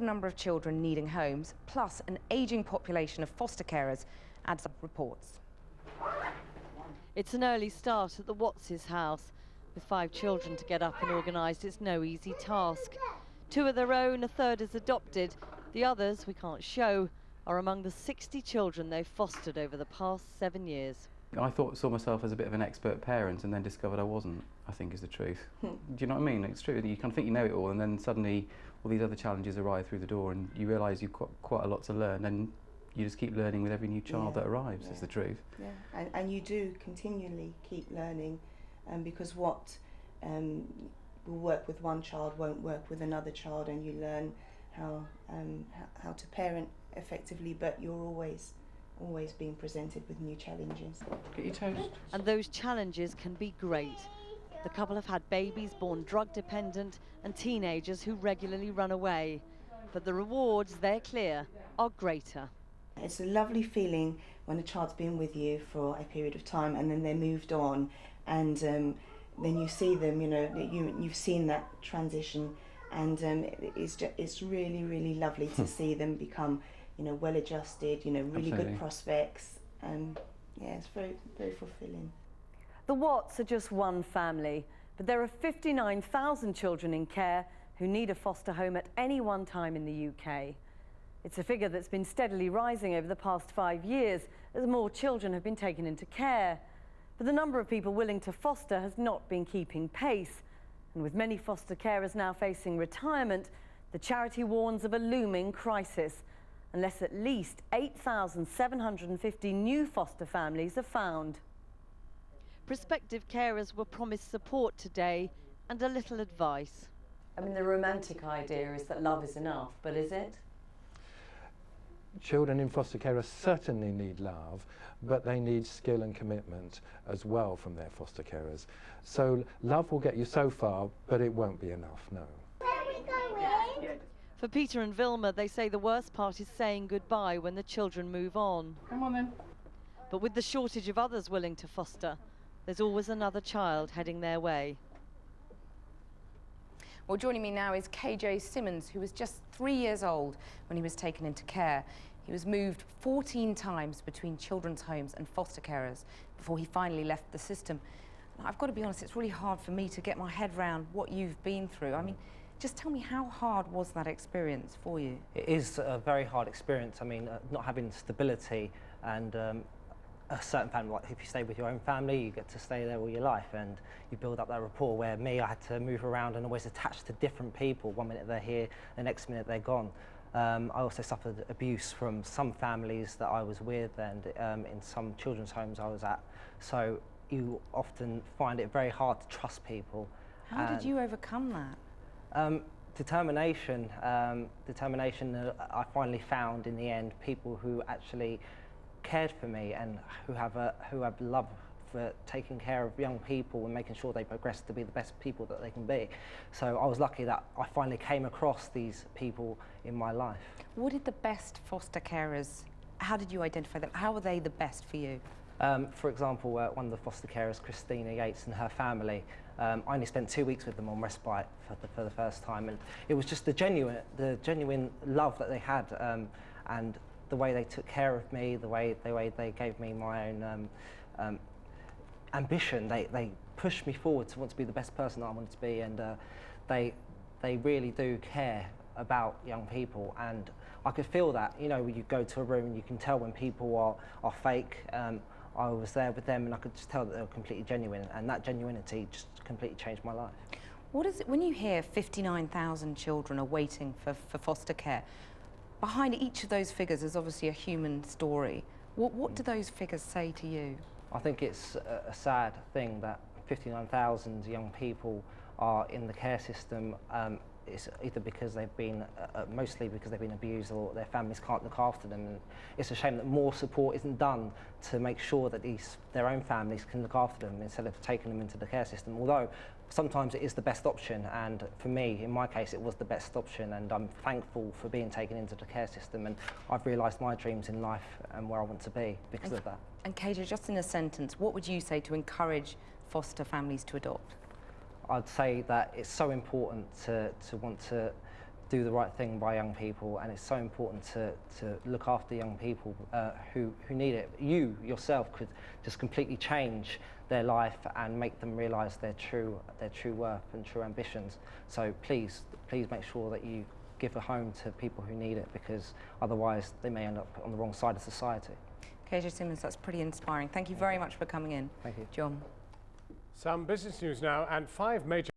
The number of children needing homes, plus an ageing population of foster carers, adds up reports. It's an early start at the Watts' house. With 5 children to get up and organised, it's no easy task. 2 are their own, a third is adopted. The others, we can't show, are among the 60 children they've fostered over the past 7 years. I saw myself as a bit of an expert parent and then discovered I wasn't, I think is the truth. Do you know what I mean? It's true. You kind of think you know it all, and then suddenly all these other challenges arrive through the door and you realise you've got quite a lot to learn, and you just keep learning with every new child that arrives, is the truth. Yeah, and you do continually keep learning, because what will work with one child won't work with another child, and you learn how to parent effectively, but you're always being presented with new challenges. Get your toast. And those challenges can be great. The couple have had babies born drug dependent and teenagers who regularly run away. But the rewards, they're clear, are greater. It's a lovely feeling when a child's been with you for a period of time and then they're moved on, and then you see them, you know, you've seen that transition, and it's really, really lovely to see them become, you know, well adjusted, you know, really good prospects. Yeah, it's very, very fulfilling. The Watts are just one family, but there are 59,000 children in care who need a foster home at any one time in the UK. It's a figure that's been steadily rising over the past 5 years as more children have been taken into care. But the number of people willing to foster has not been keeping pace. And with many foster carers now facing retirement, the charity warns of a looming crisis, unless at least 8,750 new foster families are found. Prospective carers were promised support today and a little advice. I mean, the romantic idea is that love is enough, but is it? Children in foster care certainly need love, but they need skill and commitment as well from their foster carers. So love will get you so far, but it won't be enough, no. Where are we going? For Peter and Vilma, they say the worst part is saying goodbye when the children move on. Come on then. But with the shortage of others willing to foster, there's always another child heading their way. Well, joining me now is KJ Simmons, who was just 3 years old when he was taken into care. He was moved 14 times between children's homes and foster carers before he finally left the system. Now, I've got to be honest, it's really hard for me to get my head around what you've been through. I mean, just tell me, how hard was that experience for you? It is a very hard experience. I mean, not having stability and a certain family, like if you stay with your own family, you get to stay there all your life and you build up that rapport, where me, I had to move around and always attach to different people. 1 minute they're here, the next minute they're gone. I also suffered abuse from some families that I was with, and in some children's homes I was at. So you often find it very hard to trust people. How did you overcome that? Determination. Determination. I finally found in the end people who actually cared for me and who have love for taking care of young people and making sure they progress to be the best people that they can be. So I was lucky that I finally came across these people in my life. What did the best foster carers, how did you identify them? How were they the best for you? For example, one of the foster carers, Christina Yates, and her family, I only spent 2 weeks with them on respite for the first time, and it was just the genuine love that they had, and the way they took care of me, the way they gave me my own ambition. They pushed me forward to want to be the best person that I wanted to be, and they really do care about young people, and I could feel that. You know, when you go to a room and you can tell when people are fake. I was there with them and I could just tell that they were completely genuine, and that genuinity just completely changed my life. What is it, when you hear 59,000 children are waiting for foster care, behind each of those figures is obviously a human story. What do those figures say to you? I think it's a sad thing that 59,000 young people are in the care system. It's either because they've been, mostly because they've been abused, or their families can't look after them. And it's a shame that more support isn't done to make sure that their own families can look after them instead of taking them into the care system. Although sometimes it is the best option, and for me, in my case, it was the best option, and I'm thankful for being taken into the care system, and I've realised my dreams in life and where I want to be because of that. And KJ, just in a sentence, what would you say to encourage foster families to adopt? I'd say that it's so important to want to do the right thing by young people, and it's so important to look after young people who need it. You yourself could just completely change their life and make them realise their true worth and true ambitions. So please make sure that you give a home to people who need it, because otherwise they may end up on the wrong side of society. KJ Simmons, that's pretty inspiring. Thank you very much for coming in. Thank you. John. Some business news now, and 5 major